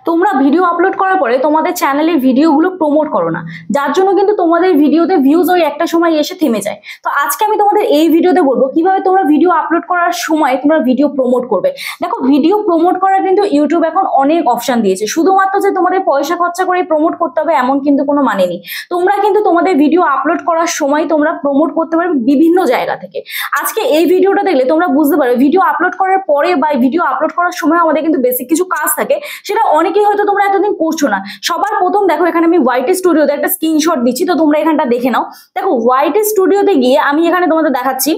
তোমরা video upload করার পরে তোমাদের চ্যানেলের ভিডিওগুলো প্রমোট করো না, যার জন্য কিন্তু তোমাদের ভিডিওতে ভিউজ ওই একটা সময় এসে থেমে যায়। তো আজকে আমি তোমাদের এই ভিডিওতে বলবো কিভাবে তোমরা ভিডিও আপলোড করার সময় তোমরা ভিডিও প্রমোট করবে। দেখো, ভিডিও প্রমোট করার কিন্তু ইউটিউব এখন অনেক অপশন দিয়েছে, শুধুমাত্র যে তোমাদের পয়সা খরচা করে প্রমোট করতে হবে এমন কিন্তু কোনো মানে নেই। তোমরা কিন্তু তোমাদের ভিডিও আপলোড করার সময় তোমরা প্রমোট করতে পারবে বিভিন্ন জায়গা থেকে। আজকে এই ভিডিওটা দেখলে তোমরা বুঝতে পারবে ভিডিও আপলোড করার পরে বা ভিডিও আপলোড করার সময় আমাদের কিন্তু বেসিক কিছু কাজ থাকে, সেটা অনেকেই হয়তো তোমরা এতদিন করছো না। সবার প্রথম দেখো, এখানে আমি ওয়াইটি স্টুডিওতে একটা স্ক্রিনশট দিচ্ছি, তো তোমরা এখানটা দেখে নাও। দেখো, ওয়াইটি স্টুডিওতে গিয়ে আমি এখানে তোমাদের দেখাচ্ছি।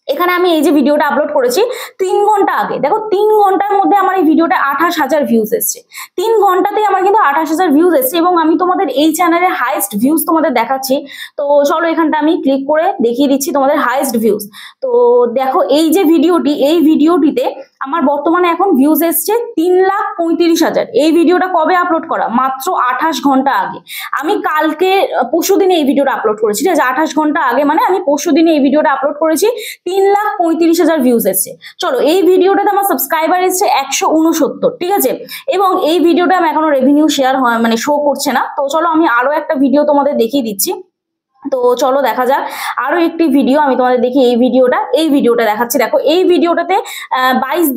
এখানে আমি এই যে ভিডিওটা আপলোড করেছি 3 ঘন্টা আগে, দেখো 3 ঘন্টার মধ্যে আমার এই ভিডিওটা 28,000 ভিউজ এসছে। 3 ঘন্টাতেই আমার কিন্তু 28,000 ভিউজ এসছে, এবং আমি তোমাদের এই চ্যানেলের হাইয়েস্ট ভিউজ তোমাদের দেখাচ্ছি। তো চলো এখানটা আমি ক্লিক করে দেখিয়ে দিচ্ছি তোমাদের হাইয়েস্ট ভিউজ। তো দেখো, এই যে ভিডিওটি, এই ভিডিওটিতে আমার বর্তমানে এখন ভিউজ এসছে 3,35,000। এই ভিডিওটা কবে আপলোড করা? মাত্র 28 ঘন্টা আগে। আমি কালকে পরশুদিনে এই ভিডিওটা আপলোড করেছি, ঠিক আছে? 28 ঘন্টা আগে মানে আমি পরশুদিনে এই ভিডিওটা আপলোড করেছি, 3,35,000 ভিউজ এসছে। চলো, এই ভিডিওটাতে আমার সাবস্ক্রাইবার এসছে 169, ঠিক আছে? এবং এই ভিডিওটা আমি এখনো রেভিনিউ শেয়ার হয় মানে শো করছে না। তো চলো আমি আরো একটা ভিডিও তোমাদের দেখিয়ে দিচ্ছি। তো চলো দেখা যাক আরো একটি ভিডিও আমি তোমাদের দেখি। এই ভিডিওটা দেখাচ্ছি। দেখো, এই ভিডিওটাতে 22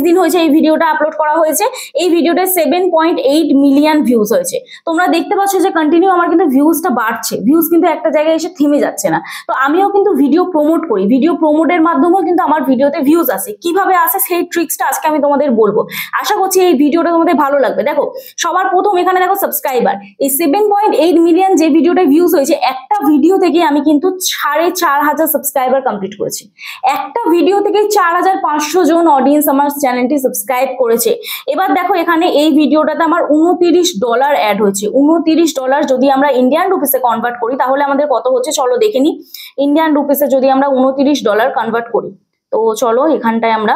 দিন হয়েছে এই ভিডিওটা আপলোড করা হয়েছে। এই ভিডিওতে 7.8 মিলিয়ন ভিউজ হয়েছে। তোমরা দেখতে পাচ্ছ যে কন্টিনিউ আমার কিন্তু ভিউজটা বাড়ছে, ভিউজ কিন্তু একটা জায়গায় এসে থেমে যাচ্ছে না। তো আমিও কিন্তু ভিডিও প্রমোট করি, ভিডিও প্রমোটের মাধ্যমেও কিন্তু আমার ভিডিওতে ভিউজ আসে। কিভাবে আসে সেই ট্রিক্সটা আজকে আমি তোমাদের বলবো। আশা করছি এই ভিডিওটা তোমাদের ভালো লাগবে। দেখো, সবার প্রথম এখানে দেখো সাবস্ক্রাইবার, এই 7.8 মিলিয়ন যে ভিডিওটা ভিউজ হয়েছে, একটা ভিডিও থেকে আমি কিন্তু 4,500 সাবস্ক্রাইবার কমপ্লিট করেছি। একটা ভিডিও থেকে 4,500 জন অডিয়েন্স আমার চ্যানেলটি সাবস্ক্রাইব করেছে। এবার দেখো, এখানে এই ভিডিওটাতে আমার $29 অ্যাড হয়েছে। $29 যদি আমরা ইন্ডিয়ান রুপিসে কনভার্ট করি তাহলে আমাদের কত হচ্ছে চলো দেখে নি। ইন্ডিয়ান রুপিসে যদি আমরা $29 কনভার্ট করি, তো চলো এখানটায় আমরা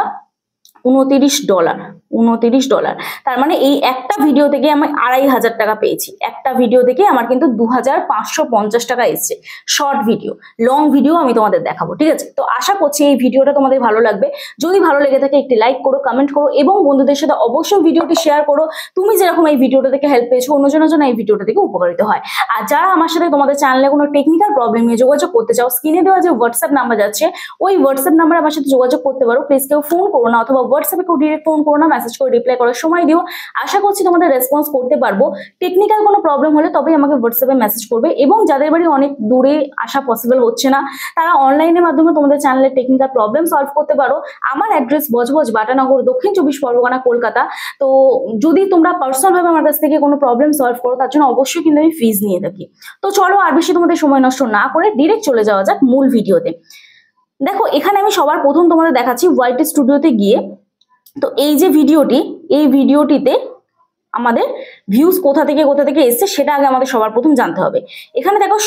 $29, তার মানে এই একটা ভিডিও থেকে আমি 2,500 টাকা পেয়েছি। একটা ভিডিও থেকে আমার কিন্তু 2,550 টাকা এসছে। শর্ট ভিডিও, লং ভিডিও আমি তোমাদের দেখাবো, ঠিক আছে? তো আশা করছি এই ভিডিওটা তোমাদের ভালো লাগবে। যদি ভালো লেগে থাকে একটি লাইক করো, কমেন্ট করো, এবং বন্ধুদের সাথে অবশ্যই ভিডিওটি শেয়ার করো। তুমি যেরকম এই ভিডিওটা থেকে হেল্প পেয়েছো, অন্যজনের জন্য এই ভিডিওটা থেকে উপকারিত হয়। আর যারা আমার সাথে তোমাদের চ্যানেলে কোনো টেকনিক্যাল প্রবলেম নিয়ে যোগাযোগ করতে চাও, স্ক্রিনে দেওয়া যে হোয়াটসঅ্যাপ নাম্বার যাচ্ছে, ওই হোয়াটসঅ্যাপ নাম্বারে আমার সাথে যোগাযোগ করতে পারো। প্লিজ কেউ ফোন করো না, অথবা হোয়াটসঅ্যাপে কেউ ডিরেক্ট ফোন করো না, মেসেজ করে রিপ্লাই করার সময় দিও। আশা করছি তোমাদের রেসপন্স করতে পারবো। টেকনিক্যাল কোনো প্রবলেম হলে তবেই আমাকে হোয়াটসঅ্যাপে মেসেজ করবে, এবং যাদের বাড়ি অনেক দূরে আসা পসিবল হচ্ছে না, তারা অনলাইনের মাধ্যমে তোমাদের চ্যানেলের টেকনিক্যাল প্রবলেম সলভ করতে পারো। আমার অ্যাড্রেস বজবজ, বাটানগর, দক্ষিণ 24 পরগনা, কলকাতা। তো যদি তোমরা পার্সোনাল ভাবে আমার কাছ থেকে কোনো প্রবলেম সলভ করো, তার জন্য অবশ্যই কিন্তু আমি ফিজ নিয়ে থাকি। তো চলো আর বেশি তোমাদের সময় নষ্ট না করে ডিরেক্ট চলে যাওয়া যাক মূল ভিডিওতে। দেখো, এখানে আমি সবার প্রথম তোমাদের দেখাচ্ছি ওয়াইটি স্টুডিওতে গিয়ে। তো এই যে ভিডিওটি, এই ভিডিওটিতে আমাদের ভিউজ কোথা থেকে এসছে সেটা আগে আমাদের সবার প্রথম জানতে হবে। এখানে দেখো,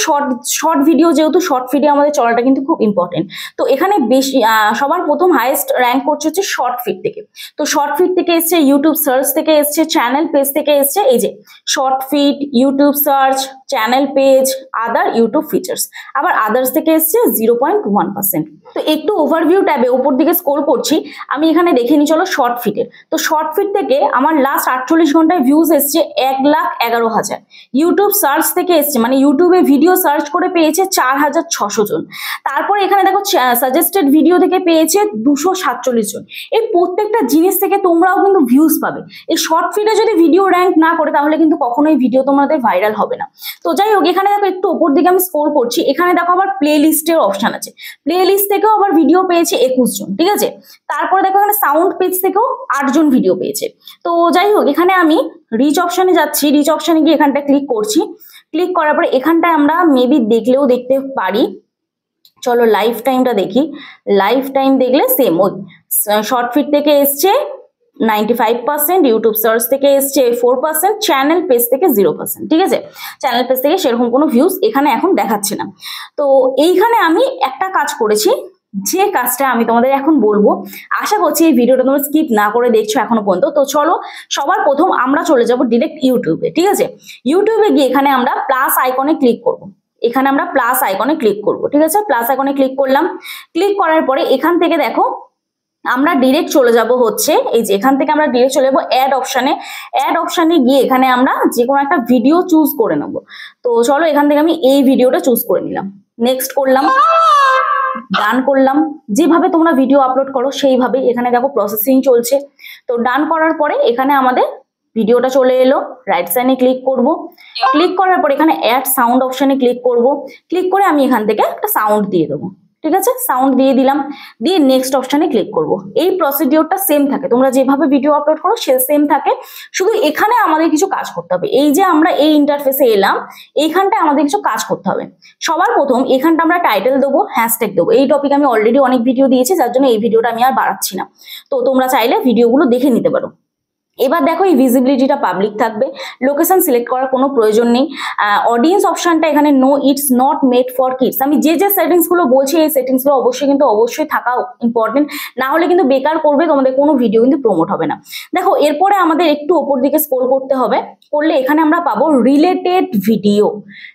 শর্ট ভিডিও, যেহেতু শর্ট ভিডিও আমাদের চলাটা কিন্তু খুব ইম্পর্টেন্ট। তো এখানে বেশি সবার প্রথম হাইয়েস্ট র্যাঙ্ক করছে হচ্ছে শর্ট ফিড থেকে। তো শর্ট ফিড থেকে এসছে, ইউটিউব সার্চ থেকে এসছে, চ্যানেল পেজ থেকে এসছে। এই যে short feed, YouTube search, channel page, আদার ইউটিউব ফিচার্স। আবার আদার্স থেকে এসছে 0.1%। তো একটু ওভারভিউ ট্যাবে উপর দিকে স্ক্রল করছি, আমি এখানে দেখে নি চলো শর্ট ফিডের। তো শর্ট ফিড থেকে আমার লাস্ট 48 ঘন্টায় ভিউজ এসছে 1,11,000। ইউটিউব সার্চ থেকে এসছে, মানে ইউটিউবে ভিডিও সার্চ করে পেয়েছে 4,600 জন। তারপরে এখানে দেখো সাজেস্টেড ভিডিও থেকে পেয়েছে 247 জন। এই প্রত্যেকটা জিনিস থেকে তোমরাও কিন্তু ভিউজ পাবে। এই শর্ট ফিডে যদি ভিডিও র্যাঙ্ক না করে তাহলে কিন্তু কখনোই ভিডিও তোমাদের ভাইরাল হবে না। তো যাই হোক, এখানে দেখো একটু উপর দিকে আমি স্ক্রল করছি, এখানে দেখো আবার প্লে লিস্টের অপশন আছে। প্লে লিস্ট থেকেও আবার ভিডিও পেয়েছে 21 জন, ঠিক আছে? তারপরে দেখো এখানে সাউন্ড পেজ থেকেও 8 জন ভিডিও পেয়েছে। তো যাই হোক, এখানে আমি রিচ অপশনে যাচ্ছি, রিচ অপশনে গিয়ে এখানটা ক্লিক করছি। ক্লিক করার পরে এখানটায় আমরা মেবি দেখলেও দেখতে পারি। চলো লাইফ টাইমটা দেখি। লাইফ টাইম দেখলে সেম, ওই শর্ট ফিড থেকে এসছে 95%, ইউটিউব সার্চ থেকে এসছে 4%, চ্যানেল পেজ থেকে 0%, ঠিক আছে? চ্যানেল পেজ থেকে সেরকম কোনো ভিউজ এখানে এখন দেখাচ্ছে না। তো এইখানে আমি একটা কাজ করেছি, যে কাজটা আমি তোমাদের এখন বলবো। আশা করছি এই ভিডিওটা তোমরা স্কিপ না করে দেখছো এখনো পর্যন্ত। তো চলো সবার প্রথম আমরা চলে যাব ডিরেক্ট ইউটিউবে, ঠিক আছে? ইউটিউবে গিয়ে এখানে আমরা প্লাস আইকনে ক্লিক করব। এখানে আমরা প্লাস আইকনে ক্লিক করব, ঠিক আছে? প্লাস আইকনে ক্লিক করলাম। ক্লিক করার পরে এখান থেকে দেখো আমরা ডিরেক্ট চলে যাব হচ্ছে এই যে এখান থেকে আমরা ডিরেক্ট চলে যাবো অ্যাড অপশানে। অ্যাড অপশানে গিয়ে এখানে আমরা যে কোনো একটা ভিডিও চুজ করে নেব। তো চলো এখান থেকে আমি এই ভিডিওটা চুজ করে নিলাম, নেক্সট করলাম, ডান করলাম। যেভাবে তোমরা ভিডিও আপলোড করো সেইভাবে এখানে দেখো প্রসেসিং চলছে। তো ডান করার পরে এখানে আমাদের ভিডিওটা চলে এলো, রাইট সাইডে ক্লিক করব। ক্লিক করার পর এখানে অ্যাড সাউন্ড অপশানে ক্লিক করব। ক্লিক করে আমি এখান থেকে একটা সাউন্ড দিয়ে দেবো, ঠিক আছে, সাউন্ড দিয়ে দিলাম। দিয়ে নেক্সট অপশানে ক্লিক করব। এই প্রসিডিওরটা সেম থাকে, তোমরা যেভাবে ভিডিও আপলোড করো সে সেম থাকে, শুধু এখানে আমাদের কিছু কাজ করতে হবে। এই যে আমরা এই ইন্টারফেসে এলাম, এইখানটায় আমাদের কিছু কাজ করতে হবে। সবার প্রথম এখানটা আমরা টাইটেল দেবো, হ্যাশট্যাগ দেবো। এই টপিক আমি অলরেডি অনেক ভিডিও দিয়েছি, যার জন্য এই ভিডিওটা আমি আর বাড়াচ্ছি না। তো তোমরা চাইলে ভিডিওগুলো দেখে নিতে পারো। এবার দেখো এই ভিজিবিলিটিটা পাবলিক থাকবে, লোকেশন সিলেক্ট করার কোনো প্রয়োজন নেই। অডিয়েন্স অপশনটা এখানে no it's not made for kids. আমি যে সেটিংসগুলো বলছি এই সেটিংসগুলো অবশ্যই থাকা ইম্পর্টেন্ট, না হলে কিন্তু বেকার করবে, তোমাদের কোনো ভিডিও কিন্তু প্রমোট হবে না। দেখো এরপরে আমাদের একটু ওপর দিকে স্ক্রল করতে হবে, করলে এখানে আমরা পাবো রিলেটেড ভিডিও।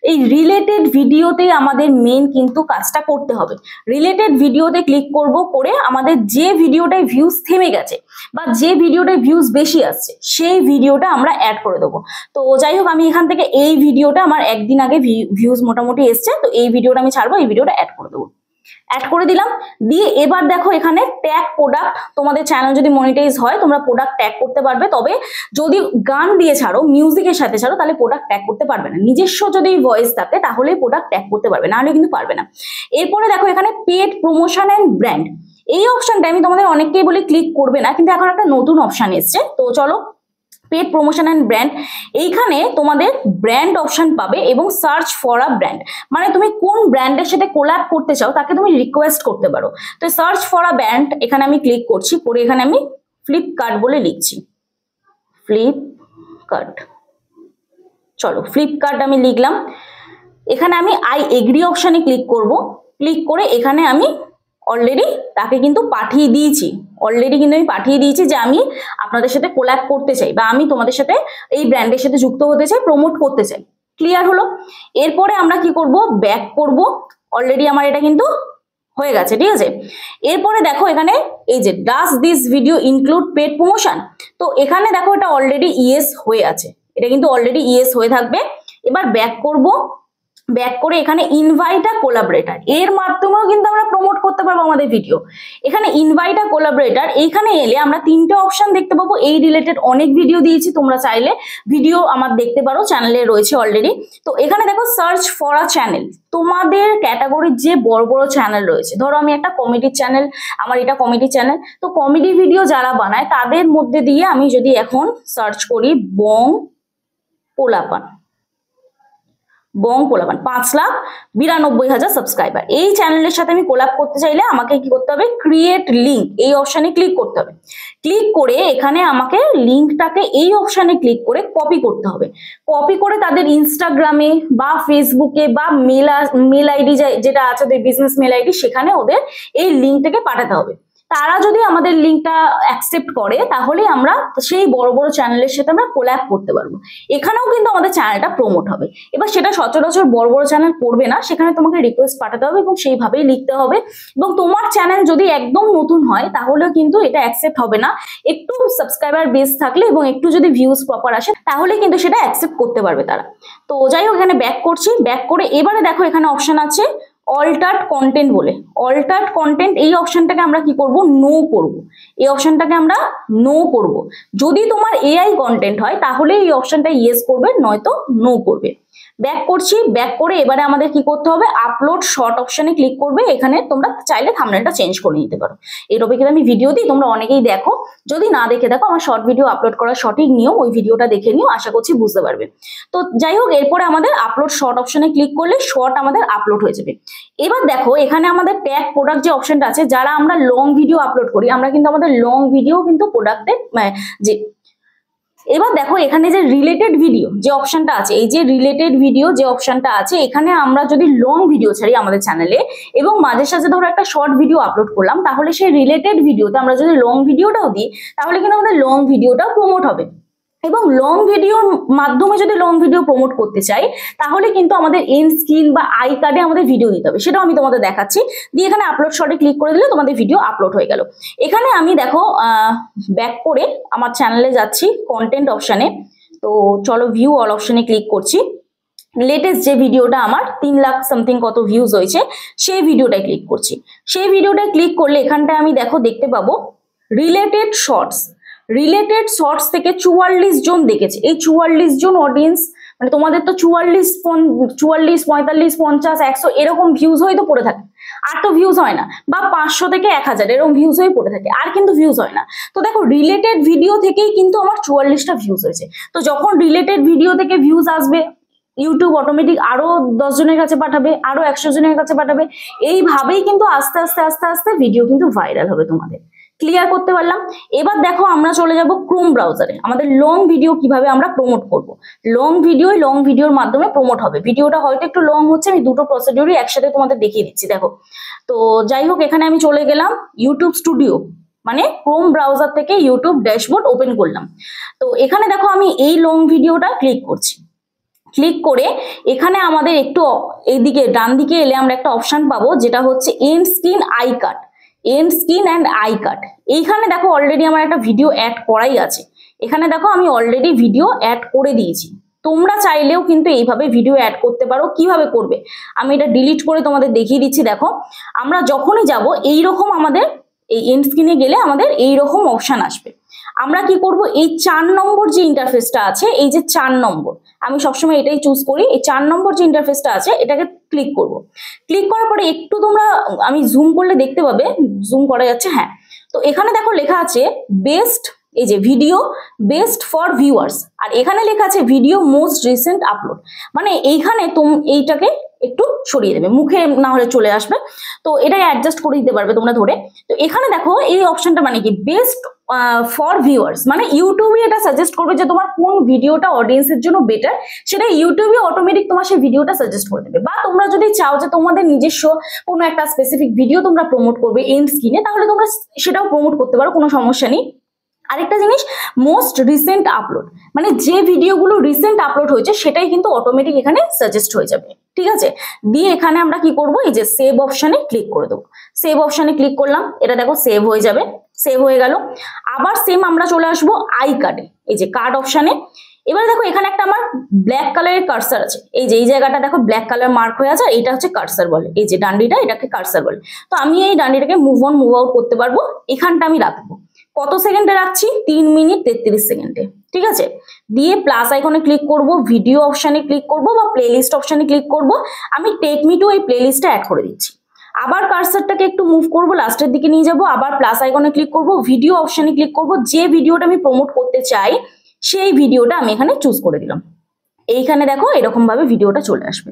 এই রিলেটেড ভিডিওতেই আমাদের মেন কিন্তু কাজটা করতে হবে। রিলেটেড ভিডিওতে ক্লিক করব, করে আমাদের যে ভিডিওটায় ভিউজ থেমে গেছে বা যে ভিডিওটায় ভিউজ বেশি আসছে সেই ভিডিওটা আমরা অ্যাড করে দেবো। তো যাই হোক আমি এখান থেকে এই ভিডিওটা আমার একদিন আগে ভিউজ মোটামুটি এসছে, তো এই ভিডিওটা আমি ছাড়বো, এই ভিডিওটা অ্যাড করে দেবো। অ্যাড করে দিলাম। দিয়ে এবার দেখো এখানে ট্যাগ প্রোডাক্ট, তোমাদের চ্যানেল যদি মনিটাইজ হয় তোমরা প্রোডাক্ট ট্যাগ করতে পারবে, তবে যদি গান দিয়ে ছাড়ো, মিউজিকের সাথে ছাড়ো, তাহলে প্রোডাক্ট ট্যাগ করতে পারবে না। নিজস্ব যদি ভয়েস থাকে তাহলে প্রোডাক্ট ট্যাগ করতে পারবে, নাহলে কিন্তু পারবে না। এরপরে দেখো এখানে পেড প্রমোশন অ্যান্ড ব্র্যান্ড, এই অপশনটা আমি তোমাদের অনেককেই বলি ক্লিক করবে না, কিন্তু এখন একটা নতুন অপশন এসছে। তো চলো পেড প্রমোশন অ্যান্ড ব্র্যান্ড, এইখানে তোমাদের ব্র্যান্ড অপশন পাবে এবং সার্চ ফর আ ব্র্যান্ড, মানে তুমি কোন ব্র্যান্ডের সাথে কোল্যাব করতে চাও তাকে তুমি রিকোয়েস্ট করতে পারো। তো সার্চ ফর আ ব্র্যান্ড এখানে আমি ক্লিক করছি, করে এখানে আমি ফ্লিপকার্ট বলে লিখছি, ফ্লিপকার্ট। চলো ফ্লিপকার্ট আমি লিখলাম। এখানে আমি আই এগ্রি অপশানে ক্লিক করব। ক্লিক করে এখানে আমি অলরেডি তাকে কিন্তু পাঠিয়ে দিয়েছি, যে আমি আপনাদের সাথে কোল্যাব করতে চাই বা আমি তোমাদের সাথে এই ব্র্যান্ডের সাথে যুক্ত হতে চাই, প্রমোট করতে চাই। ক্লিয়ার হলো? এরপরে আমরা কি করব, ব্যাক করব। অলরেডি আমার এটা কিন্তু হয়ে গেছে, ঠিক আছে। এরপরে দেখো এখানে এই যে does this video include paid promotion, তো এখানে দেখো এটা অলরেডি ইয়েস হয়ে আছে, এটা কিন্তু অলরেডি ইয়েস হয়ে থাকবে। এবার ব্যাক করব। ব্যাক করে এখানে ইনভাইট আ কোলাবরেটর, এর মাধ্যমেও কিন্তু আমরা প্রমোট করতে পারবো আমাদের ভিডিও। এখানে ইনভাইট আ কোলাবরেটর, এইখানে এলে আমরা তিনটে অপশন দেখতে পাবো। এই রিলেটেড অনেক ভিডিও দিয়েছি, তোমরা চাইলে ভিডিও আমার দেখতে পারো, চ্যানেলে রয়েছে অলরেডি। তো এখানে দেখো সার্চ ফর আ চ্যানেল, তোমাদের ক্যাটাগরির যে বড় বড় চ্যানেল রয়েছে, ধরো আমি একটা কমেডির চ্যানেল, আমার এটা কমেডি চ্যানেল, তো কমেডি ভিডিও যারা বানায় তাদের মধ্যে দিয়ে আমি যদি এখন সার্চ করি বং পোলাপান, 5,92,000 সাবস্ক্রাইবার, এই চ্যানেলের সাথে আমি কোলাব করতে চাইলে আমাকে কি করতে হবে, ক্রিয়েট লিঙ্ক, এই অপশানে ক্লিক করতে হবে। ক্লিক করে এখানে আমাকে লিঙ্কটাকে এই অপশানে ক্লিক করে কপি করতে হবে। কপি করে তাদের ইনস্টাগ্রামে বা ফেসবুকে বা মেল আইডি যেটা আছে ওদের বিজনেস মেল আইডি, সেখানে ওদের এই লিঙ্কটাকে পাঠাতে হবে। তারা যদি আমাদের লিঙ্কটা অ্যাকসেপ্ট করে তাহলে আমরা সেই বড় বড় চ্যানেলের সাথে আমরা কোল্যাব করতে পারবো। এখানেও কিন্তু আমাদের চ্যানেলটা প্রমোট হবে। এবার সেটা সচরাচর বড় বড় চ্যানেল করবে না, সেখানে তোমাকে রিকোয়েস্ট পাঠাতে হবে এবং সেইভাবেই লিখতে হবে। এবং তোমার চ্যানেল যদি একদম নতুন হয় তাহলেও কিন্তু এটা অ্যাকসেপ্ট হবে না। একটু সাবস্ক্রাইবার বেস থাকলে এবং একটু যদি ভিউজ প্রপার আসে তাহলে কিন্তু সেটা অ্যাকসেপ্ট করতে পারবে তারা। তো যাই হোক এখানে ব্যাক করছি। ব্যাক করে এবারে দেখো এখানে অপশন আছে অল্টার্ড কন্টেন্ট বলে, অল্টার্ড কন্টেন্ট, এই অপশনটাকে আমরা কি করব, নো করব। এই অপশনটাকে আমরা নো করব। যদি তোমার এআই কন্টেন্ট হয় তাহলে এই অপশনটা ইয়েস করবে, নয়তো নো করবে। ব্যাক করছি। ব্যাক করে এবারে আমাদের কি করতে হবে, আপলোড শর্ট অপশনে ক্লিক করবে। এখানে তোমরা চাইলে থাম্বনেলটা চেঞ্জ করে নিতে পারো। এই টপিকে আমি ভিডিও দিই, তোমরা অনেকেই দেখো, যদি না দেখে দেখো আমার শর্ট ভিডিও আপলোড করার সঠিক নিয়ম, ওই ভিডিওটা দেখে নিও, আশা করছি বুঝতে পারবে। তো যাই হোক এরপরে আমাদের আপলোড শর্ট অপশনে ক্লিক করলে শর্ট আমাদের আপলোড হয়ে যাবে। এবার দেখো এখানে আমাদের ট্যাগ প্রোডাক্ট যে অপশনটা আছে, যারা আমরা লং ভিডিও আপলোড করি, আমরা কিন্তু আমাদের লং ভিডিও কিন্তু প্রোডাক্টের যে, এবার দেখো এখানে যে রিলেটেড ভিডিও যে অপশনটা আছে, এই যে রিলেটেড ভিডিও যে অপশনটা আছে, এখানে আমরা যদি লং ভিডিও ছাড়ি আমাদের চ্যানেলে এবং মাঝে সাঝে ধরো একটা শর্ট ভিডিও আপলোড করলাম, তাহলে সেই রিলেটেড ভিডিওতে আমরা যদি লং ভিডিওটাও দিই তাহলে কিন্তু আমাদের লং ভিডিওটাও প্রমোট হবে। এবং লং ভিডিওর মাধ্যমে যদি লং ভিডিও প্রমোট করতে চাই তাহলে কিন্তু আমাদের এন্ড স্ক্রিন বা আই কার্ডে আমাদের ভিডিও দিতে হবে, সেটাও আমি তোমাদের দেখাচ্ছি। দিয়ে এখানে আপলোড শটে ক্লিক করে দিলে তোমাদের ভিডিও আপলোড হয়ে গেল। এখানে আমি দেখো ব্যাক করে আমার চ্যানেলে যাচ্ছি কন্টেন্ট অপশানে, তো চলো ভিউ অল অপশানে ক্লিক করছি। লেটেস্ট যে ভিডিওটা আমার 3 লাখ সামথিং কত ভিউজ হয়েছে সেই ভিডিওটায় ক্লিক করছি। সেই ভিডিওটায় ক্লিক করলে এখানটায় আমি দেখতে পাবো রিলেটেড শর্টস। রিলেটেড শর্টস থেকে 44 জন দেখেছে। এই 44 জন অডিয়েন্স, মানে তোমাদের তো 44, 45, 50, 100 এরকম ভিউজ হয়তো পড়ে থাকে, আর তো ভিউজ হয় না, বা 500 থেকে 1000 এরকম ভিউজ হয়ে পড়ে থাকে, আর কিন্তু ভিউজ হয় না। তো দেখো রিলেটেড ভিডিও থেকেই কিন্তু আমার 44টা ভিউজ হয়েছে। তো যখন রিলেটেড ভিডিও থেকে ভিউজ আসবে ইউটিউব অটোমেটিক আরো 10 জনের কাছে পাঠাবে, আরো 100 জনের কাছে পাঠাবে। এইভাবেই কিন্তু আস্তে আস্তে আস্তে আস্তে ভিডিও কিন্তু ভাইরাল হবে তোমাদের। ক্লিয়ার করতে পারলাম? এবার দেখো আমরা চলে যাব ক্রোম ব্রাউজারে। আমাদের লং ভিডিও কিভাবে আমরা প্রমোট করব। লং ভিডিওর মাধ্যমে প্রমোট হবে। ভিডিওটা হয়তো একটু লং হচ্ছে, আমি দুটো প্রসিডিউরই একসাথে তোমাদের দেখিয়ে দিচ্ছি। দেখো, তো যাই হোক এখানে আমি চলে গেলাম ইউটিউব স্টুডিও, মানে ক্রোম ব্রাউজার থেকে ইউটিউব ড্যাশবোর্ড ওপেন করলাম। তো এখানে দেখো আমি এই লং ভিডিওটা ক্লিক করছি। ক্লিক করে এখানে আমাদের একটু এইদিকে ডান দিকে এলে আমরা একটা অপশন পাবো, যেটা হচ্ছে and screen I cut. And screen and I কাট, এইখানে দেখো অলরেডি আমার একটা ভিডিও অ্যাড করাই আছে। এখানে দেখো আমি অলরেডি ভিডিও অ্যাড করে দিয়েছি। তোমরা চাইলেও কিন্তু এইভাবে ভিডিও অ্যাড করতে পারো। কিভাবে করবে আমি এটা ডিলিট করে তোমাদের দেখিয়ে দিচ্ছি। দেখো আমরা যখনই যাব এইরকম আমাদের এই এন্ড স্ক্রিনে গেলে আমাদের এইরকম অপশন আসবে। আমরা কি করব, এই 4 নম্বর যে ইন্টারফেসটা আছে, এই যে 4 নম্বর, আমি সবসময় এটাই চুজ করি। এই 4 নম্বর যে ইন্টারফেসটা আছে এটাকে ক্লিক করব। ক্লিক করার পরে একটু তোমরা, আমি জুম করলে দেখতে পাবে, জুম করা যাচ্ছে, হ্যাঁ। তো এখানে দেখো লেখা আছে বেস্ট, এই যে ভিডিও বেস্ট ফর ভিউয়ার্স, আর এখানে লেখা আছে ভিডিও মোস্ট রিসেন্ট আপলোড। মানে এইখানে এইটাকে একটু সরিয়ে দেবে, মুখে না হলে চলে আসবে, তো এটাই অ্যাডজাস্ট করে দিতে পারবে তোমরা ধরে। তো এখানে দেখো এই অপশনটা মানে কি, বেস্ট ফর ভিউয়ার্স, মানে ইউটিউবে এটা সাজেস্ট করবে যে তোমার কোন ভিডিওটা অডিয়েন্সের জন্য বেটার, সেটা ইউটিউবে অটোমেটিক তোমার সেই ভিডিওটা সাজেস্ট করে দেবে। বা তোমরা যদি চাও যে তোমাদের নিজস্ব কোনো একটা স্পেসিফিক ভিডিও তোমরা প্রমোট করবে এন্ড স্ক্রিনে, তাহলে তোমরা সেটাও প্রমোট করতে পারো, কোনো সমস্যা নেই। আরেকটা জিনিস, মোস্ট রিসেন্ট আপলোড, মানে যে ভিডিওগুলো রিসেন্ট আপলোড হয়েছে সেটাই কিন্তু অটোমেটিক এখানে সাজেস্ট হয়ে যাবে। ঠিক আছে, দিয়ে এখানে আমরা কি করব, এই যে সেভ অপশনে ক্লিক করে দেবো। সেভ অপশনে ক্লিক করলাম, এটা দেখো সেভ হয়ে যাবে। সেভ হয়ে গেল। আবার সেম আমরা চলে আসবো আই কার্ডে, এই যে কার্ড অপশনে। এবার দেখো এখানে একটা আমার ব্ল্যাক কালারের কার্সার আছে, এই যে এই জায়গাটা দেখো ব্ল্যাক কালার মার্ক হয়ে আছে, এটা হচ্ছে কার্সার বলে, এই যে ডান্ডিটা এটাকে কার্সার বলে। তো আমি এই ডান্ডিটাকে মুভ অন মুভ আউট করতে পারবো। এখানটা আমি রাখবো, কত সেকেন্ডে রাখছি, 3 মিনিট 33 সেকেন্ডে। ঠিক আছে, দিয়ে প্লাস আইকনে ক্লিক করব, ভিডিও অপশনে ক্লিক করব, বা প্লেলিস্ট অপশনে ক্লিক করব। আমি টেক মি টু এই প্লেলিস্টে অ্যাড করে দিচ্ছি। আবার কার্সারটাকে একটু মুভ করব, লাস্টের দিকে নিয়ে যাব, আবার প্লাস আইকনে ক্লিক করব, ভিডিও অপশনে ক্লিক করব, যে ভিডিওটা আমি প্রমোট করতে চাই সেই ভিডিওটা আমি এখানে চুজ করে দিলাম। এইখানে দেখো এরকম ভাবে ভিডিওটা চলে আসবে।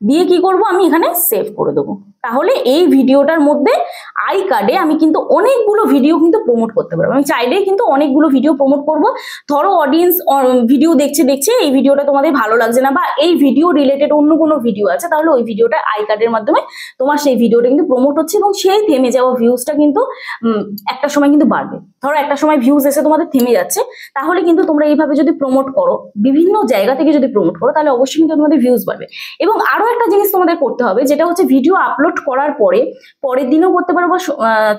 দিয়ে কি করব, আমি এখানে সেভ করে দেবো। তাহলে এই ভিডিওটার মধ্যে আই কার্ডে আমি কিন্তু অনেকগুলো ভিডিও কিন্তু প্রমোট করতে পারবো। আমি চাইলেই কিন্তু অনেকগুলো ভিডিও প্রমোট করব। ধরো অডিয়েন্স ভিডিও দেখছে, এই ভিডিওটা তোমাদের ভালো লাগছে না, বা এই ভিডিও রিলেটেড অন্য কোনো ভিডিও আছে, তাহলে ওই ভিডিওটা আই কার্ডের মাধ্যমে তোমার সেই ভিডিওটা কিন্তু প্রমোট হচ্ছে, এবং সেই থেমে যাওয়া ভিউজটা কিন্তু একটা সময় কিন্তু বাড়বে। ধরো একটা সময় ভিউজ এসে তোমাদের থেমে যাচ্ছে, তাহলে কিন্তু তোমরা এইভাবে যদি প্রমোট করো, বিভিন্ন জায়গা থেকে যদি প্রমোট করো, তাহলে অবশ্যই কিন্তু তোমাদের ভিউজ বাড়বে। এবং আরো একটা জিনিস তোমাদের করতে হবে, যেটা হচ্ছে ভিডিও আপলোড করার পরে পরের দিনও করতে পারো, বা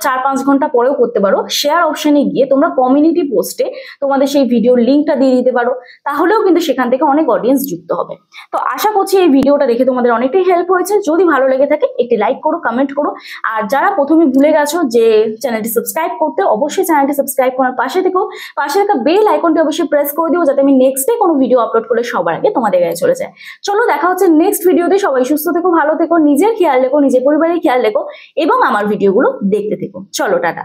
4-5 ঘন্টা পরেও করতে পারো। শেয়ার অপশনে গিয়ে তোমরা কমিউনিটি পোস্টে তোমাদের সেই ভিডিওর লিঙ্কটা দিয়ে দিতে পারো, তাহলেও কিন্তু সেখান থেকে অনেক অডিয়েন্স যুক্ত হবে। তো আশা করছি এই ভিডিওটা দেখে তোমাদের অনেকটাই হেল্প হয়েছে। যদি ভালো লেগে থাকে একটি লাইক করো, কমেন্ট করো। আর যারা প্রথমে ভুলে গেছো যে চ্যানেলটি সাবস্ক্রাইব করতে, অবশ্যই চ্যানেলটি সাবস্ক্রাইব করার পাশে থেকো, পাশে থাকা বেল আইকনটি অবশ্যই প্রেস করে দিও, যাতে আমি নেক্সট ডে কোনো ভিডিও আপলোড করলে সবার আগে তোমাদের কাছে চলে যায়। চলো দেখা হচ্ছে নেক্সট ভিডিওতে। সবাই সুস্থ থেকো, ভালো থেকো, নিজের খেয়াল রেখো, নিজের পরিবারের খেয়াল রেখো, এবং আমার ভিডিওগুলো দেখতে থেকো। চলো টাটা।